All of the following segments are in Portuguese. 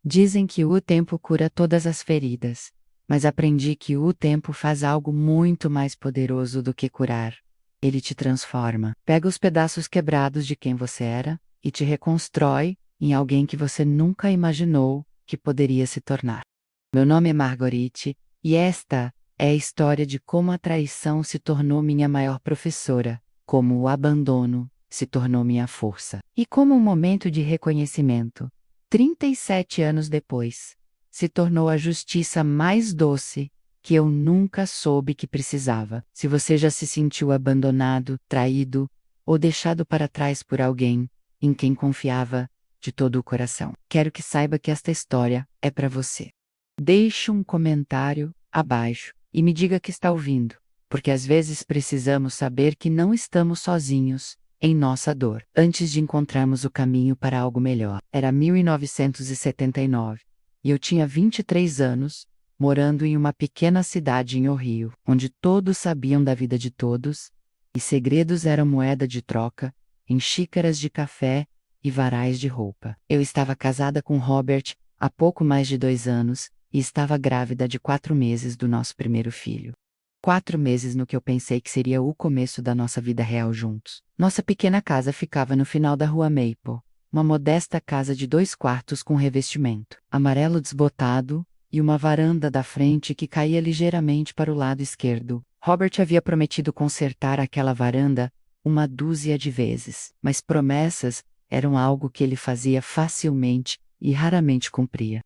Dizem que o tempo cura todas as feridas, mas aprendi que o tempo faz algo muito mais poderoso do que curar. Ele te transforma, pega os pedaços quebrados de quem você era e te reconstrói em alguém que você nunca imaginou que poderia se tornar. Meu nome é Marguerite, e esta é a história de como a traição se tornou minha maior professora, como o abandono se tornou minha força, e como um momento de reconhecimento, 37 anos depois, se tornou a justiça mais doce que eu nunca soube que precisava. Se você já se sentiu abandonado, traído ou deixado para trás por alguém em quem confiava de todo o coração, quero que saiba que esta história é para você. Deixe um comentário abaixo e me diga que está ouvindo, porque às vezes precisamos saber que não estamos sozinhos em nossa dor, antes de encontrarmos o caminho para algo melhor. Era 1979, e eu tinha 23 anos, morando em uma pequena cidade em Ohio, onde todos sabiam da vida de todos, e segredos eram moeda de troca, em xícaras de café e varais de roupa. Eu estava casada com Robert há pouco mais de 2 anos, e estava grávida de 4 meses do nosso primeiro filho. 4 meses no que eu pensei que seria o começo da nossa vida real juntos. Nossa pequena casa ficava no final da rua Maple, uma modesta casa de 2 quartos com revestimento amarelo desbotado e uma varanda da frente que caía ligeiramente para o lado esquerdo. Robert havia prometido consertar aquela varanda uma dúzia de vezes, mas promessas eram algo que ele fazia facilmente e raramente cumpria.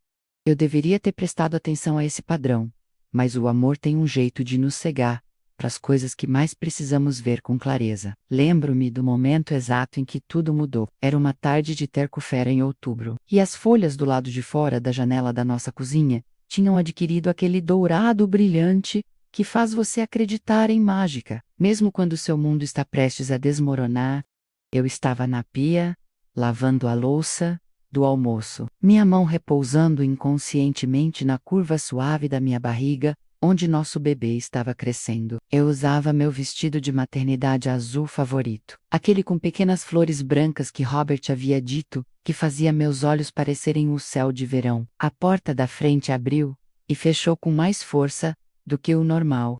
Eu deveria ter prestado atenção a esse padrão, mas o amor tem um jeito de nos cegar para as coisas que mais precisamos ver com clareza. Lembro-me do momento exato em que tudo mudou. Era uma tarde de terça-feira em outubro, e as folhas do lado de fora da janela da nossa cozinha tinham adquirido aquele dourado brilhante que faz você acreditar em mágica, mesmo quando seu mundo está prestes a desmoronar. Eu estava na pia, lavando a louça do almoço, minha mão repousando inconscientemente na curva suave da minha barriga, onde nosso bebê estava crescendo. Eu usava meu vestido de maternidade azul favorito, aquele com pequenas flores brancas que Robert havia dito que fazia meus olhos parecerem o céu de verão. A porta da frente abriu e fechou com mais força do que o normal.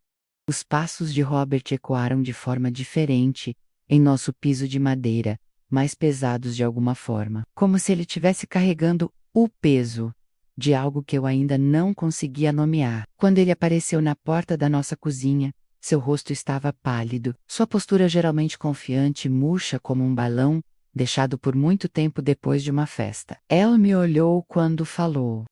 Os passos de Robert ecoaram de forma diferente em nosso piso de madeira, mais pesados de alguma forma, como se ele estivesse carregando o peso de algo que eu ainda não conseguia nomear. Quando ele apareceu na porta da nossa cozinha, seu rosto estava pálido, sua postura geralmente confiante e murcha como um balão, deixado por muito tempo depois de uma festa. Ela me olhou quando falou.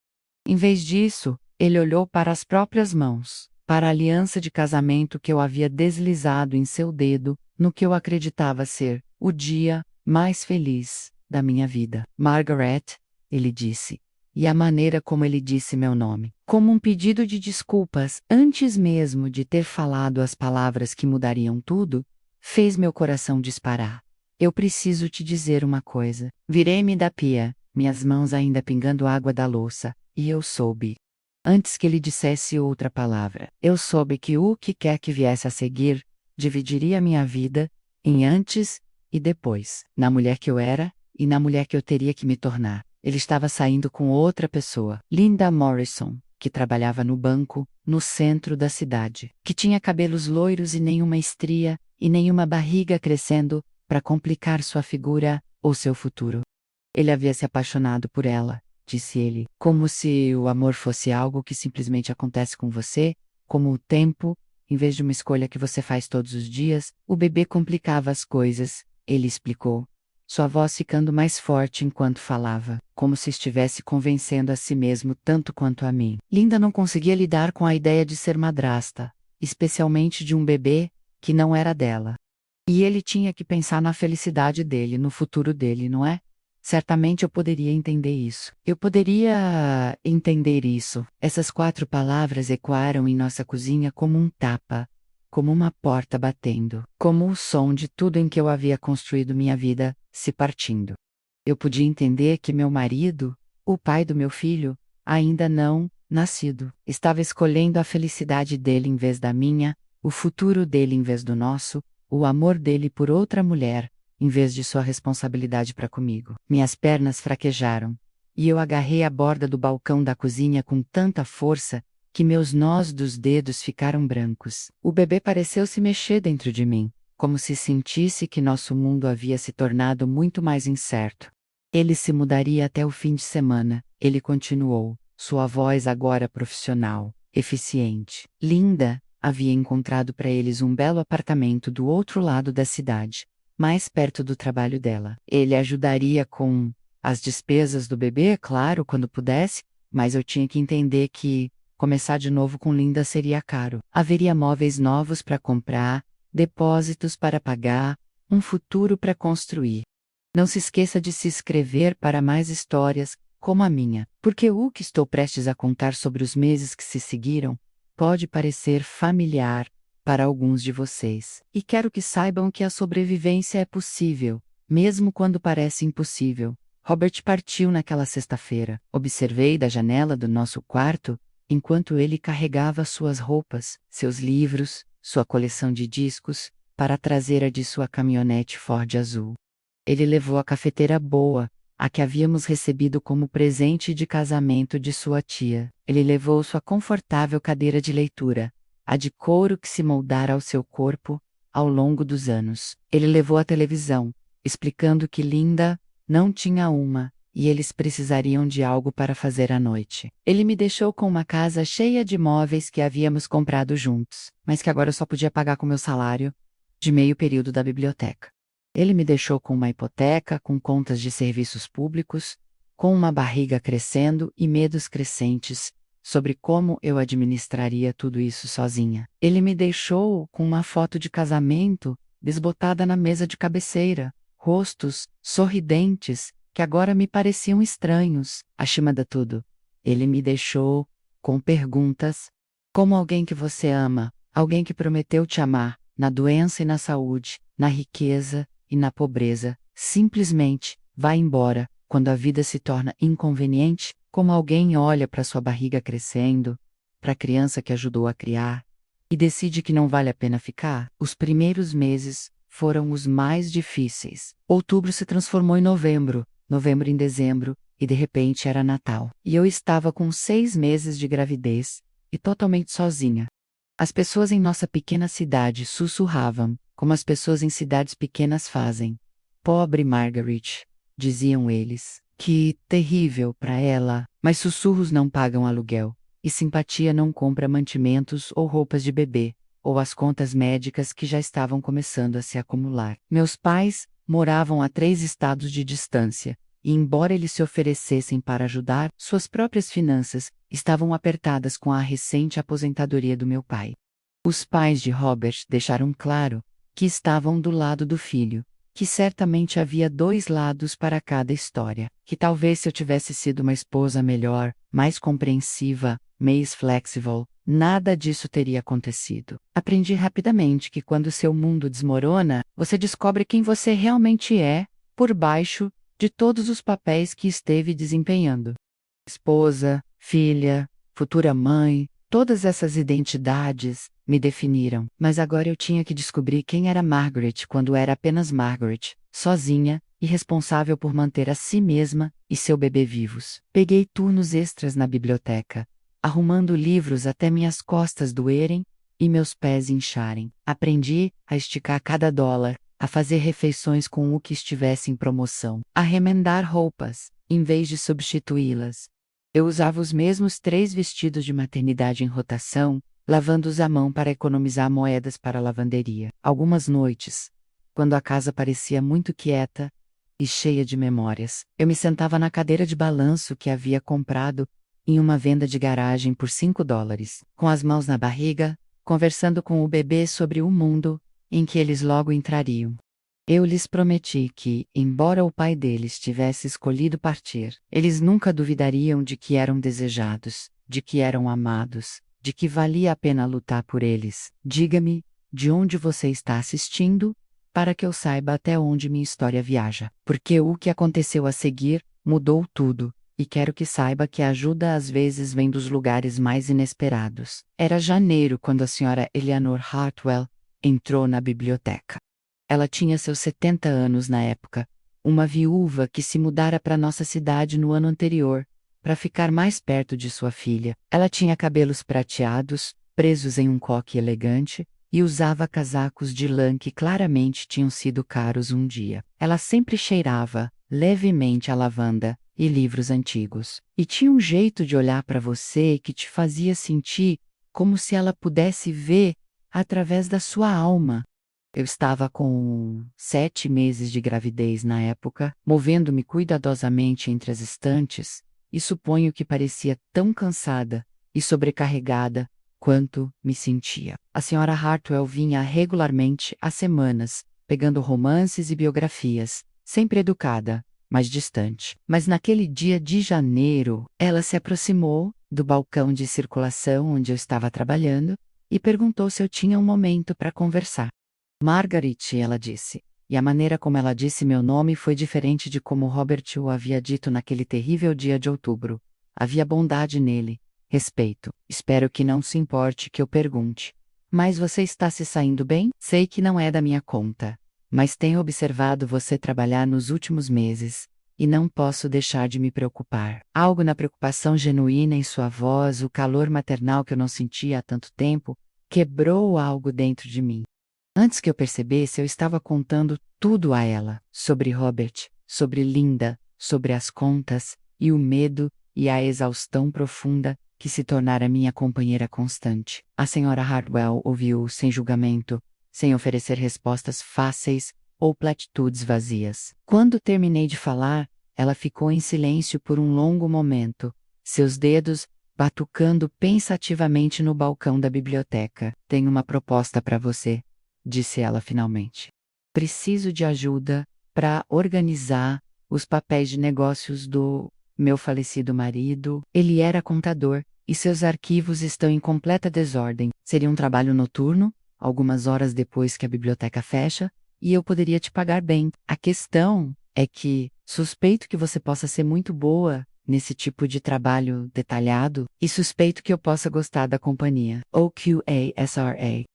Em vez disso, ele olhou para as próprias mãos, para a aliança de casamento que eu havia deslizado em seu dedo, no que eu acreditava ser o dia mais feliz da minha vida. Margaret, ele disse, e a maneira como ele disse meu nome, como um pedido de desculpas antes mesmo de ter falado as palavras que mudariam tudo, fez meu coração disparar. Eu preciso te dizer uma coisa. Virei-me da pia, minhas mãos ainda pingando água da louça, e eu soube. Antes que ele dissesse outra palavra, eu soube que o que quer que viesse a seguir dividiria minha vida em antes e depois, na mulher que eu era e na mulher que eu teria que me tornar. Ele estava saindo com outra pessoa, Linda Morrison, que trabalhava no banco, no centro da cidade, que tinha cabelos loiros e nenhuma estria, e nenhuma barriga crescendo para complicar sua figura ou seu futuro. Ele havia se apaixonado por ela, disse ele, como se o amor fosse algo que simplesmente acontece com você, como o tempo, em vez de uma escolha que você faz todos os dias. O bebê complicava as coisas, ele explicou, sua voz ficando mais forte enquanto falava, como se estivesse convencendo a si mesmo tanto quanto a mim. Linda não conseguia lidar com a ideia de ser madrasta, especialmente de um bebê que não era dela. E ele tinha que pensar na felicidade dele, no futuro dele, não é? Certamente eu poderia entender isso. Eu poderia entender isso. Essas 4 palavras ecoaram em nossa cozinha como um tapa, como uma porta batendo, como o som de tudo em que eu havia construído minha vida se partindo. Eu podia entender que meu marido, o pai do meu filho, ainda não nascido, estava escolhendo a felicidade dele em vez da minha, o futuro dele em vez do nosso, o amor dele por outra mulher, em vez de sua responsabilidade para comigo. Minhas pernas fraquejaram, e eu agarrei a borda do balcão da cozinha com tanta força que meus nós dos dedos ficaram brancos. O bebê pareceu se mexer dentro de mim, como se sentisse que nosso mundo havia se tornado muito mais incerto. Ele se mudaria até o fim de semana, ele continuou, sua voz agora profissional, eficiente. Linda havia encontrado para eles um belo apartamento do outro lado da cidade, mais perto do trabalho dela. Ele ajudaria com as despesas do bebê, é claro, quando pudesse, mas eu tinha que entender que começar de novo com Linda seria caro. Haveria móveis novos para comprar, depósitos para pagar, um futuro para construir. Não se esqueça de se inscrever para mais histórias, como a minha, porque o que estou prestes a contar sobre os meses que se seguiram pode parecer familiar para alguns de vocês. E quero que saibam que a sobrevivência é possível, mesmo quando parece impossível. Robert partiu naquela sexta-feira. Observei da janela do nosso quarto, enquanto ele carregava suas roupas, seus livros, sua coleção de discos, para a traseira de sua caminhonete Ford azul. Ele levou a cafeteira boa, a que havíamos recebido como presente de casamento de sua tia. Ele levou sua confortável cadeira de leitura, a de couro que se moldara ao seu corpo ao longo dos anos. Ele levou a televisão, explicando que Linda não tinha uma, e eles precisariam de algo para fazer à noite. Ele me deixou com uma casa cheia de móveis que havíamos comprado juntos, mas que agora eu só podia pagar com meu salário de meio período da biblioteca. Ele me deixou com uma hipoteca, com contas de serviços públicos, com uma barriga crescendo e medos crescentes sobre como eu administraria tudo isso sozinha. Ele me deixou com uma foto de casamento desbotada na mesa de cabeceira, rostos sorridentes que agora me pareciam estranhos. Acima de tudo, ele me deixou com perguntas como alguém que você ama, alguém que prometeu te amar, na doença e na saúde, na riqueza e na pobreza, simplesmente vá embora quando a vida se torna inconveniente, como alguém olha para sua barriga crescendo, para a criança que ajudou a criar, e decide que não vale a pena ficar. Os primeiros meses foram os mais difíceis. Outubro se transformou em novembro, novembro em dezembro, e de repente era Natal. E eu estava com 6 meses de gravidez, e totalmente sozinha. As pessoas em nossa pequena cidade sussurravam, como as pessoas em cidades pequenas fazem. Pobre Margaret, diziam eles. Que terrível para ela, mas sussurros não pagam aluguel, e simpatia não compra mantimentos ou roupas de bebê, ou as contas médicas que já estavam começando a se acumular. Meus pais moravam a 3 estados de distância, e embora eles se oferecessem para ajudar, suas próprias finanças estavam apertadas com a recente aposentadoria do meu pai. Os pais de Robert deixaram claro que estavam do lado do filho, que certamente havia 2 lados para cada história, que talvez se eu tivesse sido uma esposa melhor, mais compreensiva, mais flexível, nada disso teria acontecido. Aprendi rapidamente que quando seu mundo desmorona, você descobre quem você realmente é, por baixo de todos os papéis que esteve desempenhando. Esposa, filha, futura mãe, todas essas identidades me definiram, mas agora eu tinha que descobrir quem era Margaret quando era apenas Margaret, sozinha e responsável por manter a si mesma e seu bebê vivos. Peguei turnos extras na biblioteca, arrumando livros até minhas costas doerem e meus pés incharem. Aprendi a esticar cada dólar, a fazer refeições com o que estivesse em promoção, a remendar roupas, em vez de substituí-las. Eu usava os mesmos 3 vestidos de maternidade em rotação, lavando-os à mão para economizar moedas para a lavanderia. Algumas noites, quando a casa parecia muito quieta e cheia de memórias, eu me sentava na cadeira de balanço que havia comprado em uma venda de garagem por $5, com as mãos na barriga, conversando com o bebê sobre o mundo em que eles logo entrariam. Eu lhes prometi que, embora o pai deles tivesse escolhido partir, eles nunca duvidariam de que eram desejados, de que eram amados, de que valia a pena lutar por eles. Diga-me, de onde você está assistindo, para que eu saiba até onde minha história viaja. Porque o que aconteceu a seguir mudou tudo, e quero que saiba que a ajuda às vezes vem dos lugares mais inesperados. Era janeiro quando a senhora Eleanor Hartwell entrou na biblioteca. Ela tinha seus 70 anos na época, uma viúva que se mudara para nossa cidade no ano anterior, para ficar mais perto de sua filha. Ela tinha cabelos prateados, presos em um coque elegante, e usava casacos de lã que claramente tinham sido caros um dia. Ela sempre cheirava, levemente, a lavanda e livros antigos. E tinha um jeito de olhar para você que te fazia sentir como se ela pudesse ver através da sua alma. Eu estava com 7 meses de gravidez na época, movendo-me cuidadosamente entre as estantes, e suponho que parecia tão cansada e sobrecarregada quanto me sentia. A senhora Hartwell vinha regularmente há semanas, pegando romances e biografias, sempre educada, mas distante. Mas naquele dia de janeiro, ela se aproximou do balcão de circulação onde eu estava trabalhando e perguntou se eu tinha um momento para conversar. Margaret, ela disse. E a maneira como ela disse meu nome foi diferente de como Robert o havia dito naquele terrível dia de outubro. Havia bondade nele, respeito. Espero que não se importe que eu pergunte. Mas você está se saindo bem? Sei que não é da minha conta, mas tenho observado você trabalhar nos últimos meses, e não posso deixar de me preocupar. Algo na preocupação genuína em sua voz, o calor maternal que eu não sentia há tanto tempo, quebrou algo dentro de mim. Antes que eu percebesse, eu estava contando tudo a ela, sobre Robert, sobre Linda, sobre as contas, e o medo e a exaustão profunda que se tornara minha companheira constante. A senhora Hartwell ouviu sem julgamento, sem oferecer respostas fáceis ou platitudes vazias. Quando terminei de falar, ela ficou em silêncio por um longo momento, seus dedos batucando pensativamente no balcão da biblioteca. Tenho uma proposta para você, disse ela finalmente. Preciso de ajuda para organizar os papéis de negócios do meu falecido marido. Ele era contador e seus arquivos estão em completa desordem. Seria um trabalho noturno, algumas horas depois que a biblioteca fecha, e eu poderia te pagar bem. A questão é que suspeito que você possa ser muito boa nesse tipo de trabalho detalhado, e suspeito que eu possa gostar da companhia. OQASRA.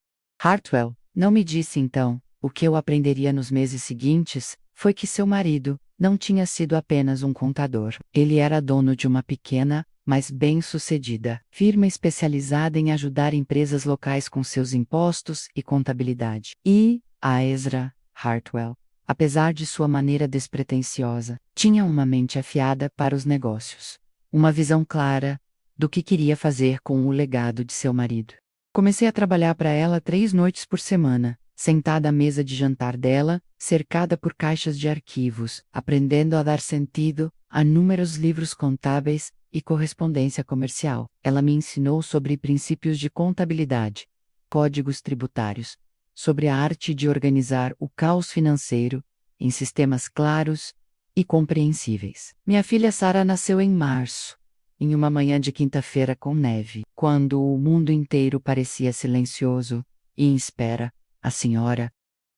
Hartwell não me disse então. O que eu aprenderia nos meses seguintes foi que seu marido não tinha sido apenas um contador. Ele era dono de uma pequena, mas bem-sucedida firma especializada em ajudar empresas locais com seus impostos e contabilidade. E a Ezra Hartwell, apesar de sua maneira despretensiosa, tinha uma mente afiada para os negócios, uma visão clara do que queria fazer com o legado de seu marido. Comecei a trabalhar para ela 3 noites por semana, sentada à mesa de jantar dela, cercada por caixas de arquivos, aprendendo a dar sentido a inúmeros livros contábeis e correspondência comercial. Ela me ensinou sobre princípios de contabilidade, códigos tributários, sobre a arte de organizar o caos financeiro em sistemas claros e compreensíveis. Minha filha Sarah nasceu em março, em uma manhã de quinta-feira com neve, quando o mundo inteiro parecia silencioso e em espera. A senhora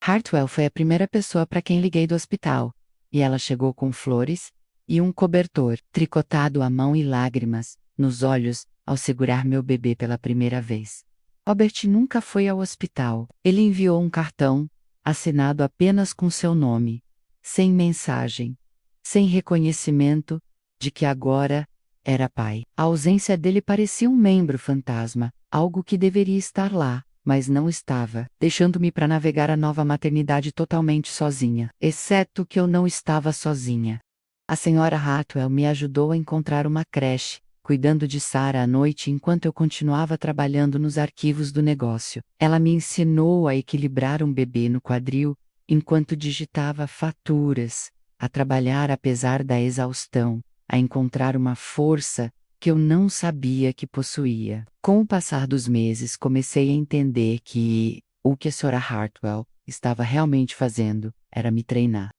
Hartwell foi a primeira pessoa para quem liguei do hospital, e ela chegou com flores e um cobertor tricotado à mão e lágrimas nos olhos ao segurar meu bebê pela primeira vez. Robert nunca foi ao hospital. Ele enviou um cartão, assinado apenas com seu nome, sem mensagem, sem reconhecimento de que agora era pai. A ausência dele parecia um membro fantasma, algo que deveria estar lá, mas não estava, deixando-me para navegar a nova maternidade totalmente sozinha. Exceto que eu não estava sozinha. A senhora Hartwell me ajudou a encontrar uma creche, cuidando de Sarah à noite enquanto eu continuava trabalhando nos arquivos do negócio. Ela me ensinou a equilibrar um bebê no quadril, enquanto digitava faturas, a trabalhar apesar da exaustão, a encontrar uma força que eu não sabia que possuía. Com o passar dos meses, comecei a entender que o que a Sra. Hartwell estava realmente fazendo era me treinar.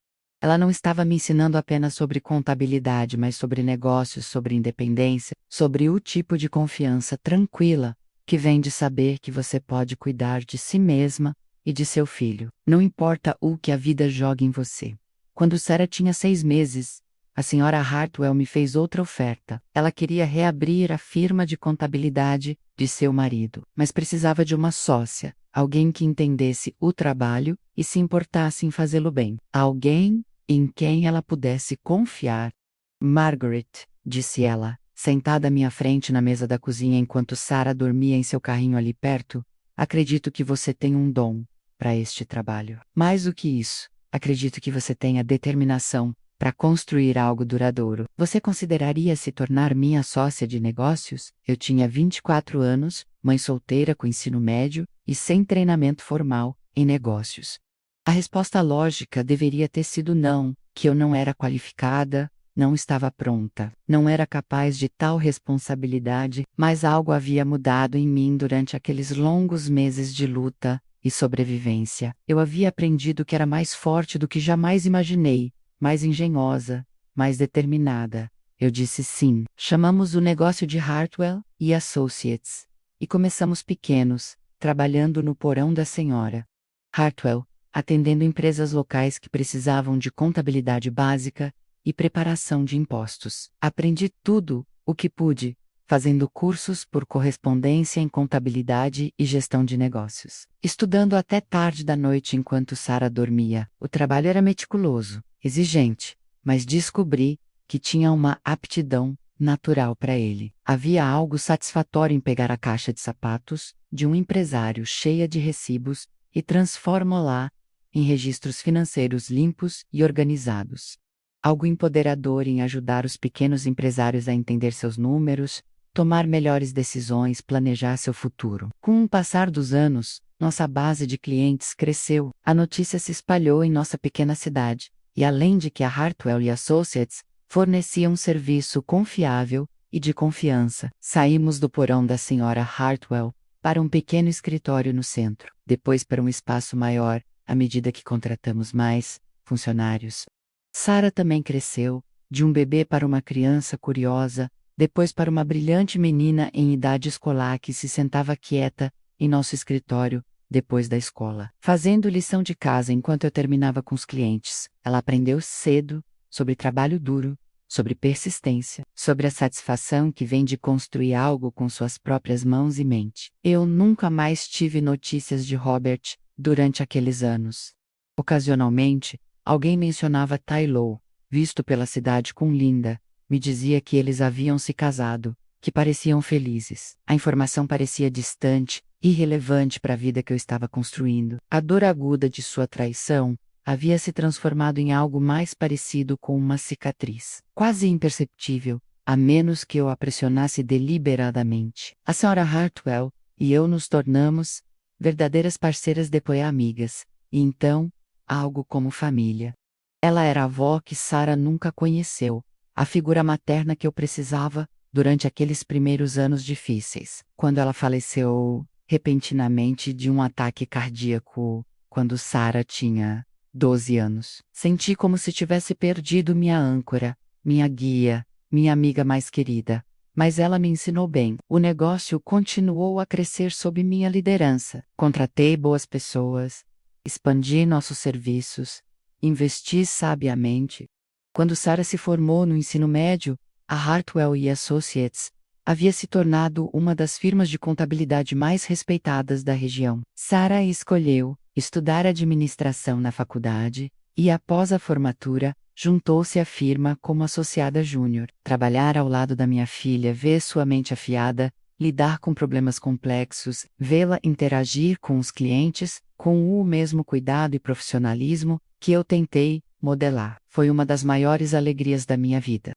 Ela não estava me ensinando apenas sobre contabilidade, mas sobre negócios, sobre independência, sobre o tipo de confiança tranquila que vem de saber que você pode cuidar de si mesma e de seu filho. Não importa o que a vida joga em você. Quando Sarah tinha 6 meses, a senhora Hartwell me fez outra oferta. Ela queria reabrir a firma de contabilidade de seu marido, mas precisava de uma sócia, alguém que entendesse o trabalho e se importasse em fazê-lo bem. Alguém em quem ela pudesse confiar. Margaret, disse ela, sentada à minha frente na mesa da cozinha enquanto Sarah dormia em seu carrinho ali perto, acredito que você tem um dom para este trabalho. Mais do que isso, acredito que você tenha determinação para construir algo duradouro. Você consideraria se tornar minha sócia de negócios? Eu tinha 24 anos, mãe solteira com ensino médio e sem treinamento formal em negócios. A resposta lógica deveria ter sido não, que eu não era qualificada, não estava pronta, não era capaz de tal responsabilidade, mas algo havia mudado em mim durante aqueles longos meses de luta e sobrevivência. Eu havia aprendido que era mais forte do que jamais imaginei, mais engenhosa, mais determinada. Eu disse sim. Chamamos o negócio de Hartwell e Associates. E começamos pequenos, trabalhando no porão da senhora Hartwell, atendendo empresas locais que precisavam de contabilidade básica e preparação de impostos. Aprendi tudo o que pude, fazendo cursos por correspondência em contabilidade e gestão de negócios. Estudando até tarde da noite enquanto Sarah dormia. O trabalho era meticuloso, exigente, mas descobri que tinha uma aptidão natural para ele. Havia algo satisfatório em pegar a caixa de sapatos de um empresário cheia de recibos e transformá-la em registros financeiros limpos e organizados. Algo empoderador em ajudar os pequenos empresários a entender seus números, tomar melhores decisões, planejar seu futuro. Com o passar dos anos, nossa base de clientes cresceu, a notícia se espalhou em nossa pequena cidade, e além de que a Hartwell e Associates fornecia um serviço confiável e de confiança, saímos do porão da senhora Hartwell para um pequeno escritório no centro, depois para um espaço maior, à medida que contratamos mais funcionários. Sarah também cresceu, de um bebê para uma criança curiosa, depois para uma brilhante menina em idade escolar que se sentava quieta em nosso escritório depois da escola, fazendo lição de casa enquanto eu terminava com os clientes. Ela aprendeu cedo sobre trabalho duro, sobre persistência, sobre a satisfação que vem de construir algo com suas próprias mãos e mente. Eu nunca mais tive notícias de Robert durante aqueles anos. Ocasionalmente, alguém mencionava Tylo, visto pela cidade com Linda, me dizia que eles haviam se casado, que pareciam felizes. A informação parecia distante, irrelevante para a vida que eu estava construindo. A dor aguda de sua traição havia se transformado em algo mais parecido com uma cicatriz, quase imperceptível, a menos que eu a pressionasse deliberadamente. A senhora Hartwell e eu nos tornamos verdadeiras parceiras depois amigas, e então, algo como família. Ela era a avó que Sarah nunca conheceu, a figura materna que eu precisava durante aqueles primeiros anos difíceis, quando ela faleceu repentinamente de um ataque cardíaco, quando Sarah tinha 12 anos. Senti como se tivesse perdido minha âncora, minha guia, minha amiga mais querida. Mas ela me ensinou bem. O negócio continuou a crescer sob minha liderança. Contratei boas pessoas, expandi nossos serviços, investi sabiamente. Quando Sarah se formou no ensino médio, a Hartwell e Associates havia se tornado uma das firmas de contabilidade mais respeitadas da região. Sarah escolheu estudar administração na faculdade e, após a formatura, juntou-se à firma como associada júnior. Trabalhar ao lado da minha filha, ver sua mente afiada, lidar com problemas complexos, vê-la interagir com os clientes, com o mesmo cuidado e profissionalismo que eu tentei modelar, foi uma das maiores alegrias da minha vida.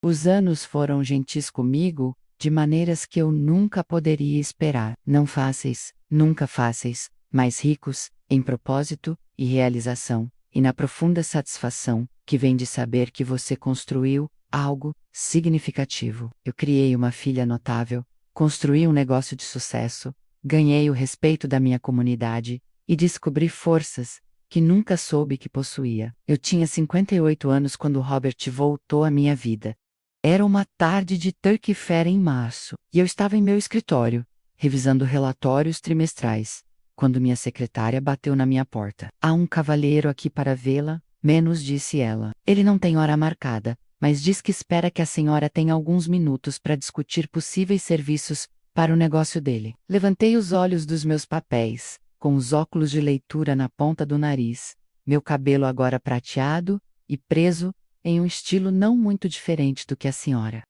Os anos foram gentis comigo, de maneiras que eu nunca poderia esperar. Não fáceis, nunca fáceis, mas ricos, em propósito e realização, e na profunda satisfação que vem de saber que você construiu algo significativo. Eu criei uma filha notável, construí um negócio de sucesso, ganhei o respeito da minha comunidade e descobri forças que nunca soube que possuía. Eu tinha 58 anos quando Robert voltou à minha vida. Era uma tarde de Turkey Fair em março, e eu estava em meu escritório, revisando relatórios trimestrais, quando minha secretária bateu na minha porta. Há um cavalheiro aqui para vê-la, menos disse ela. Ele não tem hora marcada, mas diz que espera que a senhora tenha alguns minutos para discutir possíveis serviços para o negócio dele. Levantei os olhos dos meus papéis, com os óculos de leitura na ponta do nariz, meu cabelo agora prateado e preso em um estilo não muito diferente do que a senhora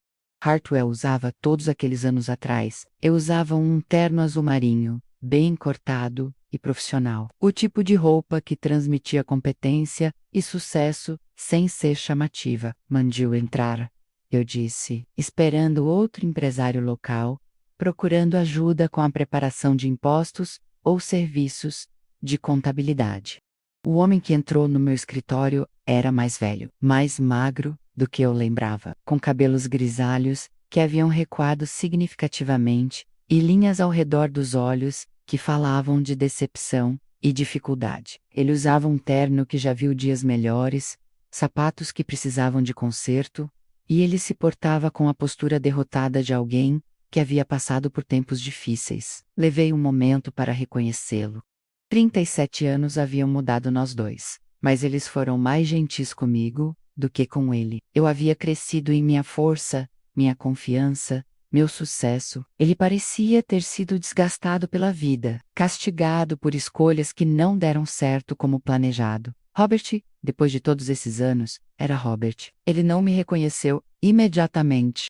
Hartwell usava todos aqueles anos atrás. Eu usava um terno azul marinho, bem cortado e profissional. O tipo de roupa que transmitia competência e sucesso sem ser chamativa. Mande-o entrar, eu disse, esperando outro empresário local, procurando ajuda com a preparação de impostos ou serviços de contabilidade. O homem que entrou no meu escritório era mais velho, mais magro do que eu lembrava, com cabelos grisalhos que haviam recuado significativamente e linhas ao redor dos olhos que falavam de decepção e dificuldade. Ele usava um terno que já viu dias melhores, sapatos que precisavam de conserto, e ele se portava com a postura derrotada de alguém que havia passado por tempos difíceis. Levei um momento para reconhecê-lo. 37 anos haviam mudado nós dois, mas eles foram mais gentis comigo do que com ele. Eu havia crescido em minha força, minha confiança, meu sucesso. Ele parecia ter sido desgastado pela vida, castigado por escolhas que não deram certo como planejado. Robert, depois de todos esses anos, era Robert. Ele não me reconheceu imediatamente.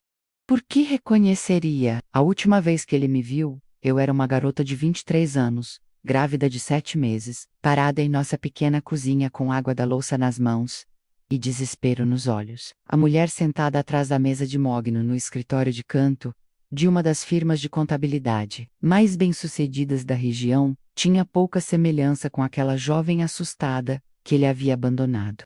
Por que reconheceria? A última vez que ele me viu, eu era uma garota de 23 anos, grávida de 7 meses, parada em nossa pequena cozinha com água da louça nas mãos e desespero nos olhos. A mulher sentada atrás da mesa de mogno no escritório de canto de uma das firmas de contabilidade mais bem-sucedidas da região tinha pouca semelhança com aquela jovem assustada que ele havia abandonado.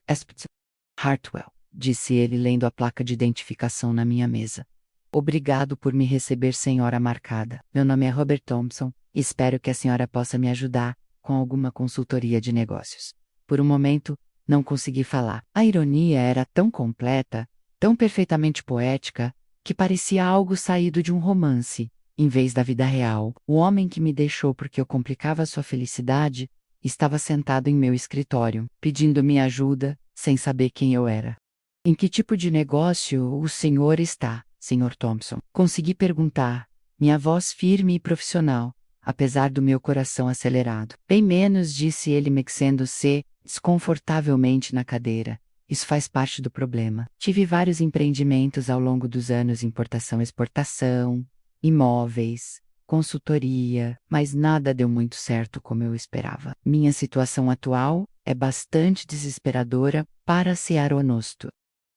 Hartwell, disse ele lendo a placa de identificação na minha mesa. Obrigado por me receber sem hora marcada. Meu nome é Robert Thompson e espero que a senhora possa me ajudar com alguma consultoria de negócios. Por um momento, não consegui falar. A ironia era tão completa, tão perfeitamente poética, que parecia algo saído de um romance, em vez da vida real. O homem que me deixou porque eu complicava sua felicidade estava sentado em meu escritório, pedindo minha ajuda, sem saber quem eu era. Em que tipo de negócio o senhor está, Sr. Thompson? Consegui perguntar, minha voz firme e profissional, apesar do meu coração acelerado. Bem menos, disse ele, mexendo-se desconfortavelmente na cadeira. Isso faz parte do problema. Tive vários empreendimentos ao longo dos anos: importação-exportação, imóveis, consultoria, mas nada deu muito certo como eu esperava. Minha situação atual é bastante desesperadora, para ser honesto.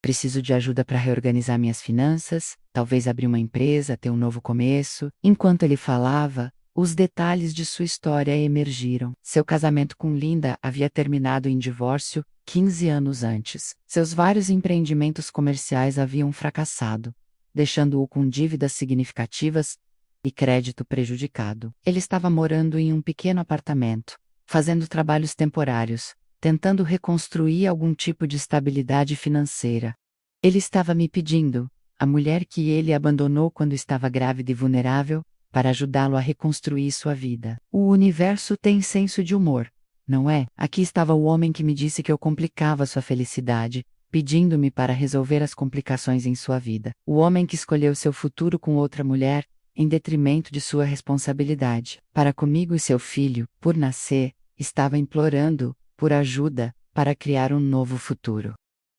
Preciso de ajuda para reorganizar minhas finanças, talvez abrir uma empresa, ter um novo começo. Enquanto ele falava, os detalhes de sua história emergiram. Seu casamento com Linda havia terminado em divórcio 15 anos antes. Seus vários empreendimentos comerciais haviam fracassado, deixando-o com dívidas significativas e crédito prejudicado. Ele estava morando em um pequeno apartamento, fazendo trabalhos temporários, tentando reconstruir algum tipo de estabilidade financeira. Ele estava me pedindo, a mulher que ele abandonou quando estava grávida e vulnerável, para ajudá-lo a reconstruir sua vida. O universo tem senso de humor, não é? Aqui estava o homem que me disse que eu complicava sua felicidade, pedindo-me para resolver as complicações em sua vida. O homem que escolheu seu futuro com outra mulher, em detrimento de sua responsabilidade. Para comigo e seu filho, por nascer, estava implorando por ajuda para criar um novo futuro.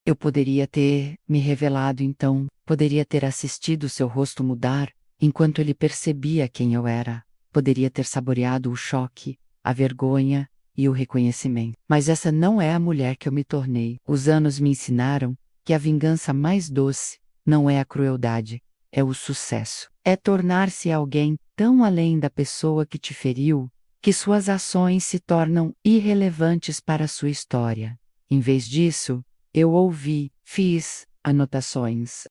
Eu poderia ter me revelado então, poderia ter assistido seu rosto mudar, enquanto ele percebia quem eu era. Poderia ter saboreado o choque, a vergonha e o reconhecimento. Mas essa não é a mulher que eu me tornei. Os anos me ensinaram que a vingança mais doce não é a crueldade, é o sucesso. É tornar-se alguém tão além da pessoa que te feriu, que suas ações se tornam irrelevantes para sua história. Em vez disso, eu ouvi, fiz anotações.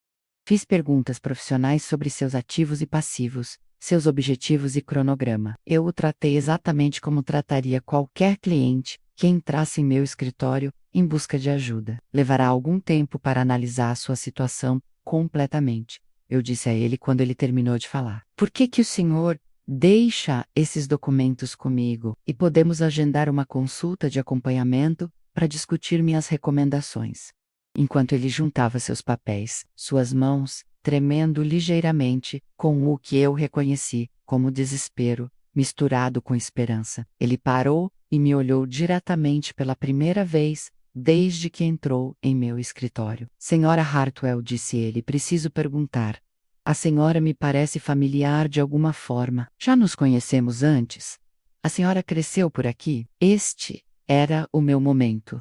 Fiz perguntas profissionais sobre seus ativos e passivos, seus objetivos e cronograma. Eu o tratei exatamente como trataria qualquer cliente que entrasse em meu escritório em busca de ajuda. Levará algum tempo para analisar a sua situação completamente, eu disse a ele quando ele terminou de falar. Por que o senhor deixa esses documentos comigo e podemos agendar uma consulta de acompanhamento para discutir minhas recomendações? Enquanto ele juntava seus papéis, suas mãos, tremendo ligeiramente, com o que eu reconheci como desespero, misturado com esperança. Ele parou e me olhou diretamente pela primeira vez, desde que entrou em meu escritório. Senhora Hartwell, disse ele, preciso perguntar. A senhora me parece familiar de alguma forma. Já nos conhecemos antes? A senhora cresceu por aqui? Este era o meu momento.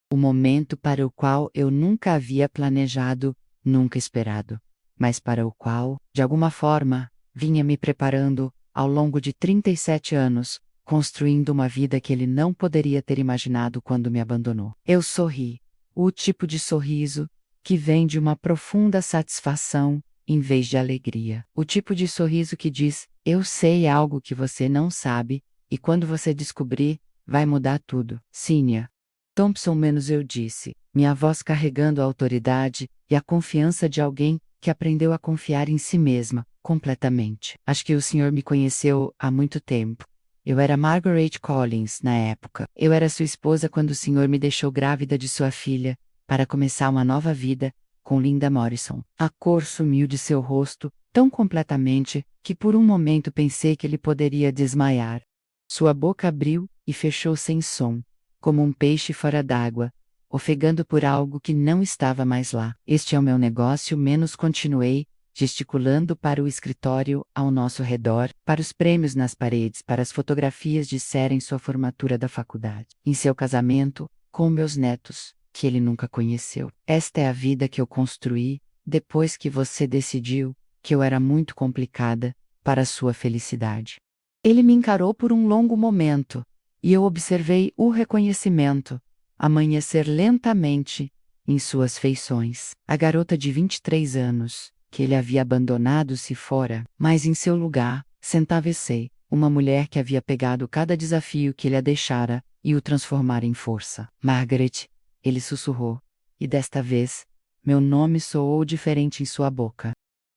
O momento para o qual eu nunca havia planejado, nunca esperado, mas para o qual, de alguma forma, vinha me preparando ao longo de 37 anos, construindo uma vida que ele não poderia ter imaginado quando me abandonou. Eu sorri, o tipo de sorriso que vem de uma profunda satisfação em vez de alegria. O tipo de sorriso que diz: eu sei algo que você não sabe, e quando você descobrir, vai mudar tudo. Sínia Thompson menos eu disse, minha voz carregando a autoridade e a confiança de alguém que aprendeu a confiar em si mesma, completamente. Acho que o senhor me conheceu há muito tempo. Eu era Margaret Collins na época. Eu era sua esposa quando o senhor me deixou grávida de sua filha, para começar uma nova vida, com Linda Morrison. A cor sumiu de seu rosto, tão completamente, que por um momento pensei que ele poderia desmaiar. Sua boca abriu e fechou sem som, como um peixe fora d'água, ofegando por algo que não estava mais lá. Este é o meu negócio, menos continuei, gesticulando para o escritório ao nosso redor, para os prêmios nas paredes, para as fotografias de Sarah em sua formatura da faculdade, em seu casamento, com meus netos, que ele nunca conheceu. Esta é a vida que eu construí, depois que você decidiu que eu era muito complicada para a sua felicidade. Ele me encarou por um longo momento, e eu observei o reconhecimento amanhecer lentamente em suas feições. A garota de 23 anos, que ele havia abandonado se fora, mas em seu lugar, sentava-se uma mulher que havia pegado cada desafio que ele a deixara e o transformara em força. Margaret, ele sussurrou, e desta vez, meu nome soou diferente em sua boca.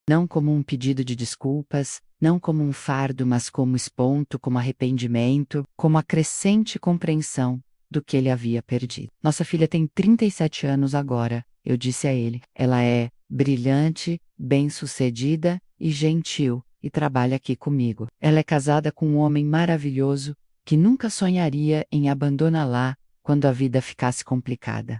Não como um pedido de desculpas, não como um fardo, mas como espanto, como arrependimento, como a crescente compreensão do que ele havia perdido. Nossa filha tem 37 anos agora, eu disse a ele. Ela é brilhante, bem-sucedida e gentil, e trabalha aqui comigo. Ela é casada com um homem maravilhoso, que nunca sonharia em abandoná-la quando a vida ficasse complicada.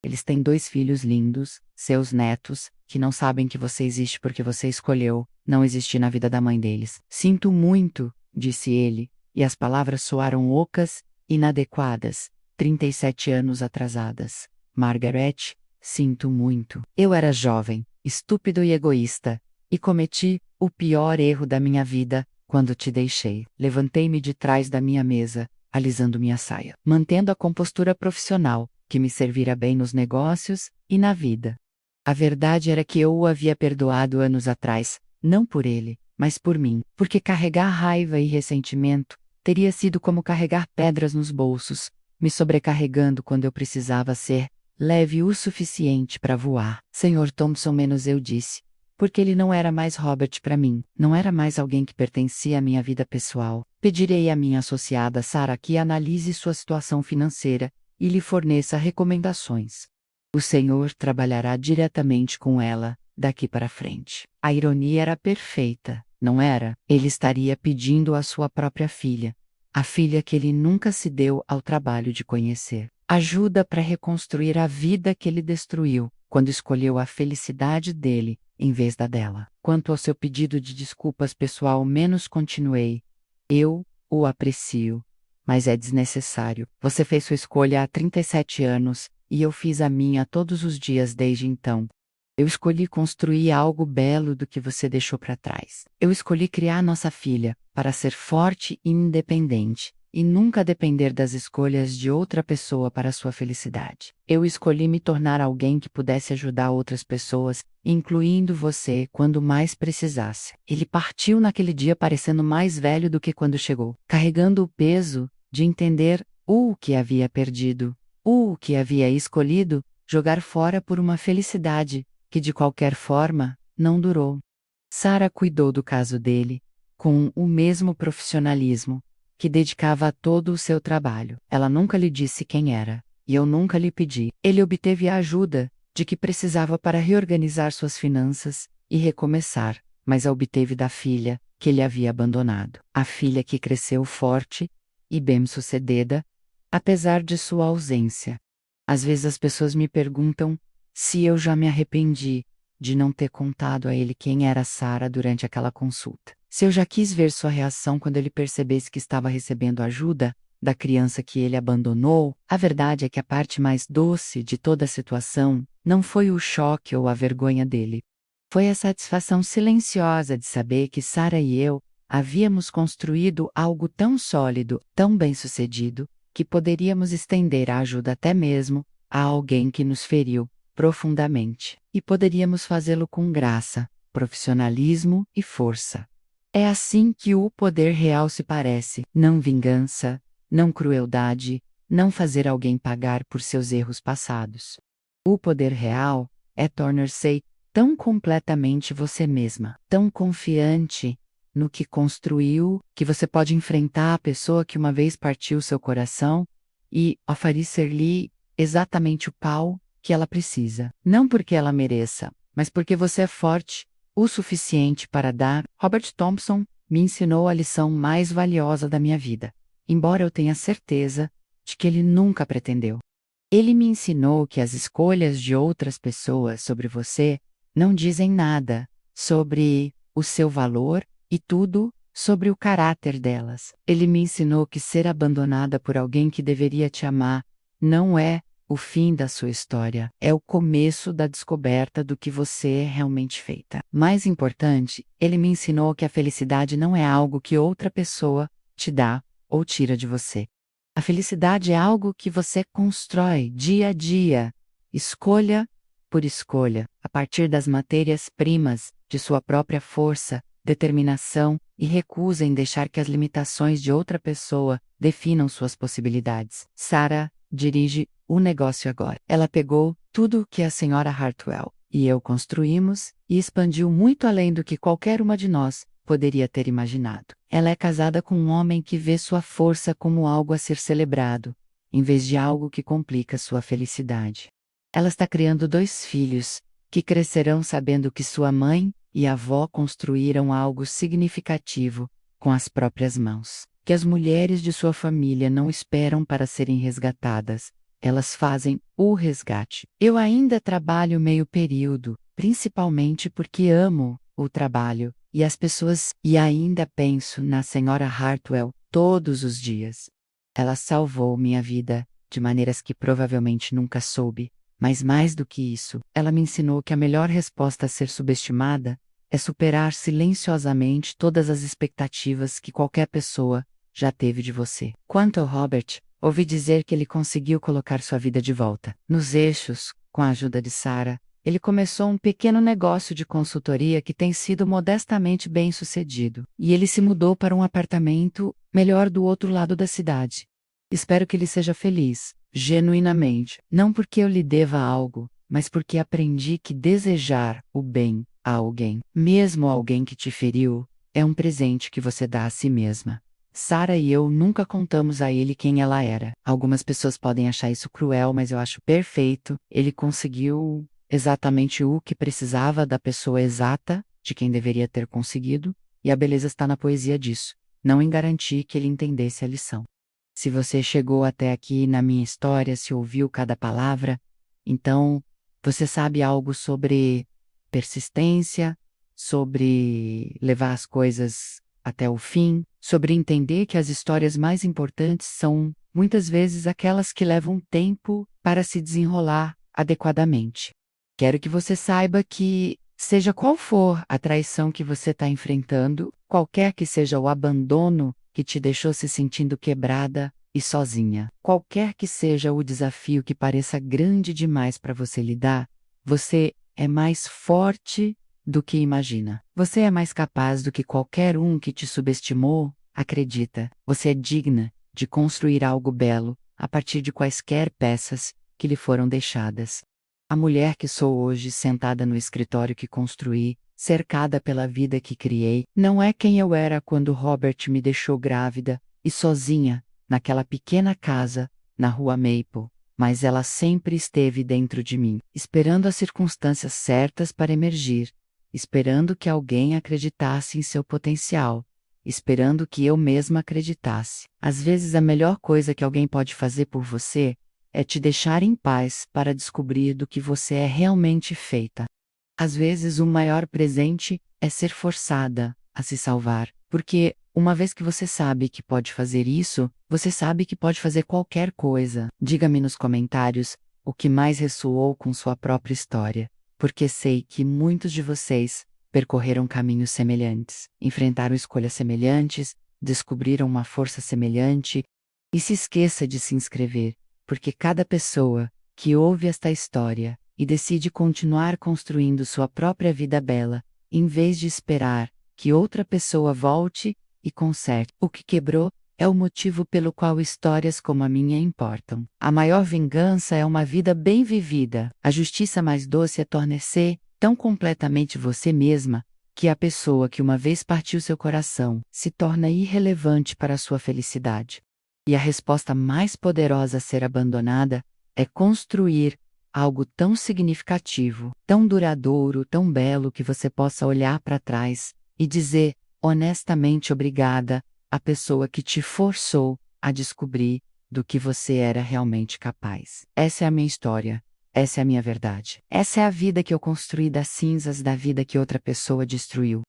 Eles têm 2 filhos lindos, seus netos, que não sabem que você existe porque você escolheu não existir na vida da mãe deles. Sinto muito, disse ele, e as palavras soaram ocas, inadequadas, 37 anos atrasadas. Margaret, sinto muito. Eu era jovem, estúpido e egoísta, e cometi o pior erro da minha vida quando te deixei. Levantei-me de trás da minha mesa, alisando minha saia, mantendo a compostura profissional, que me servira bem nos negócios e na vida. A verdade era que eu o havia perdoado anos atrás, não por ele, mas por mim, porque carregar raiva e ressentimento teria sido como carregar pedras nos bolsos, me sobrecarregando quando eu precisava ser leve o suficiente para voar. Senhor Thompson menos eu disse, porque ele não era mais Robert para mim, não era mais alguém que pertencia à minha vida pessoal. Pedirei à minha associada Sarah que analise sua situação financeira e lhe forneça recomendações. O Senhor trabalhará diretamente com ela, daqui para frente. A ironia era perfeita, não era? Ele estaria pedindo à sua própria filha, a filha que ele nunca se deu ao trabalho de conhecer, ajuda para reconstruir a vida que ele destruiu, quando escolheu a felicidade dele, em vez da dela. Quanto ao seu pedido de desculpas pessoal, menos continuei. Eu o aprecio, mas é desnecessário. Você fez sua escolha há 37 anos, e eu fiz a minha todos os dias desde então. Eu escolhi construir algo belo do que você deixou para trás. Eu escolhi criar nossa filha, para ser forte e independente, e nunca depender das escolhas de outra pessoa para sua felicidade. Eu escolhi me tornar alguém que pudesse ajudar outras pessoas, incluindo você, quando mais precisasse. Ele partiu naquele dia parecendo mais velho do que quando chegou, carregando o peso de entender o que havia perdido, o que havia escolhido jogar fora por uma felicidade que de qualquer forma não durou. Sarah cuidou do caso dele com o mesmo profissionalismo que dedicava a todo o seu trabalho. Ela nunca lhe disse quem era, e eu nunca lhe pedi. Ele obteve a ajuda de que precisava para reorganizar suas finanças e recomeçar, mas a obteve da filha que ele havia abandonado. A filha que cresceu forte e bem-sucedida, apesar de sua ausência. Às vezes as pessoas me perguntam se eu já me arrependi de não ter contado a ele quem era Sarah durante aquela consulta. Se eu já quis ver sua reação quando ele percebesse que estava recebendo ajuda da criança que ele abandonou. A verdade é que a parte mais doce de toda a situação não foi o choque ou a vergonha dele. Foi a satisfação silenciosa de saber que Sarah e eu havíamos construído algo tão sólido, tão bem-sucedido, que poderíamos estender a ajuda até mesmo a alguém que nos feriu profundamente. E poderíamos fazê-lo com graça, profissionalismo e força. É assim que o poder real se parece, não vingança, não crueldade, não fazer alguém pagar por seus erros passados. O poder real é tornar-se tão completamente você mesma, tão confiante no que construiu, que você pode enfrentar a pessoa que uma vez partiu seu coração e oferecer-lhe exatamente o pau que ela precisa. Não porque ela mereça, mas porque você é forte o suficiente para dar. Robert Thompson me ensinou a lição mais valiosa da minha vida, embora eu tenha certeza de que ele nunca pretendeu. Ele me ensinou que as escolhas de outras pessoas sobre você não dizem nada sobre o seu valor e tudo sobre o caráter delas. Ele me ensinou que ser abandonada por alguém que deveria te amar não é o fim da sua história, é o começo da descoberta do que você é realmente feita. Mais importante, ele me ensinou que a felicidade não é algo que outra pessoa te dá ou tira de você. A felicidade é algo que você constrói dia a dia, escolha por escolha, a partir das matérias-primas de sua própria força, determinação e recusa em deixar que as limitações de outra pessoa definam suas possibilidades. Sarah dirige o negócio agora. Ela pegou tudo o que a senhora Hartwell e eu construímos e expandiu muito além do que qualquer uma de nós poderia ter imaginado. Ela é casada com um homem que vê sua força como algo a ser celebrado, em vez de algo que complica sua felicidade. Ela está criando 2 filhos, que crescerão sabendo que sua mãe e avó construíram algo significativo com as próprias mãos. Que as mulheres de sua família não esperam para serem resgatadas, elas fazem o resgate. Eu ainda trabalho meio período, principalmente porque amo o trabalho e as pessoas, e ainda penso na senhora Hartwell todos os dias. Ela salvou minha vida de maneiras que provavelmente nunca soube, mas mais do que isso, ela me ensinou que a melhor resposta a ser subestimada é superar silenciosamente todas as expectativas que qualquer pessoa já teve de você. Quanto ao Robert, ouvi dizer que ele conseguiu colocar sua vida de volta nos eixos, com a ajuda de Sarah. Ele começou um pequeno negócio de consultoria que tem sido modestamente bem-sucedido, e ele se mudou para um apartamento melhor do outro lado da cidade. Espero que ele seja feliz, genuinamente, não porque eu lhe deva algo, mas porque aprendi que desejar o bem a alguém, mesmo alguém que te feriu, é um presente que você dá a si mesma. Sarah e eu nunca contamos a ele quem ela era. Algumas pessoas podem achar isso cruel, mas eu acho perfeito. Ele conseguiu exatamente o que precisava da pessoa exata, de quem deveria ter conseguido, e a beleza está na poesia disso, não em garantir que ele entendesse a lição. Se você chegou até aqui na minha história, se ouviu cada palavra, então você sabe algo sobre persistência, sobre levar as coisas até o fim, sobre entender que as histórias mais importantes são, muitas vezes, aquelas que levam tempo para se desenrolar adequadamente. Quero que você saiba que, seja qual for a traição que você está enfrentando, qualquer que seja o abandono que te deixou se sentindo quebrada e sozinha, qualquer que seja o desafio que pareça grande demais para você lidar, você é mais forte do que imagina. Você é mais capaz do que qualquer um que te subestimou acredita. Você é digna de construir algo belo a partir de quaisquer peças que lhe foram deixadas. A mulher que sou hoje, sentada no escritório que construí, cercada pela vida que criei, não é quem eu era quando Robert me deixou grávida e sozinha naquela pequena casa na rua Maple, mas ela sempre esteve dentro de mim, esperando as circunstâncias certas para emergir, esperando que alguém acreditasse em seu potencial, esperando que eu mesma acreditasse. Às vezes a melhor coisa que alguém pode fazer por você é te deixar em paz para descobrir do que você é realmente feita. Às vezes, o maior presente é ser forçada a se salvar, porque, uma vez que você sabe que pode fazer isso, você sabe que pode fazer qualquer coisa. Diga-me nos comentários o que mais ressoou com sua própria história, porque sei que muitos de vocês percorreram caminhos semelhantes, enfrentaram escolhas semelhantes, descobriram uma força semelhante. E se esqueça de se inscrever, porque cada pessoa que ouve esta história e decide continuar construindo sua própria vida bela, em vez de esperar que outra pessoa volte e conserte o que quebrou, é o motivo pelo qual histórias como a minha importam. A maior vingança é uma vida bem vivida. A justiça mais doce é tornar-se tão completamente você mesma que a pessoa que uma vez partiu seu coração se torna irrelevante para a sua felicidade. E a resposta mais poderosa a ser abandonada é construir algo tão significativo, tão duradouro, tão belo que você possa olhar para trás e dizer honestamente obrigada à pessoa que te forçou a descobrir do que você era realmente capaz. Essa é a minha história. Essa é a minha verdade. Essa é a vida que eu construí das cinzas da vida que outra pessoa destruiu.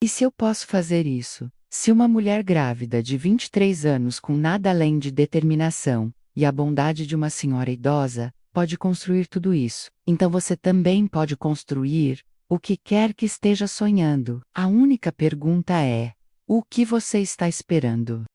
E se eu posso fazer isso? Se uma mulher grávida de 23 anos com nada além de determinação e a bondade de uma senhora idosa pode construir tudo isso, então você também pode construir o que quer que esteja sonhando. A única pergunta é: o que você está esperando?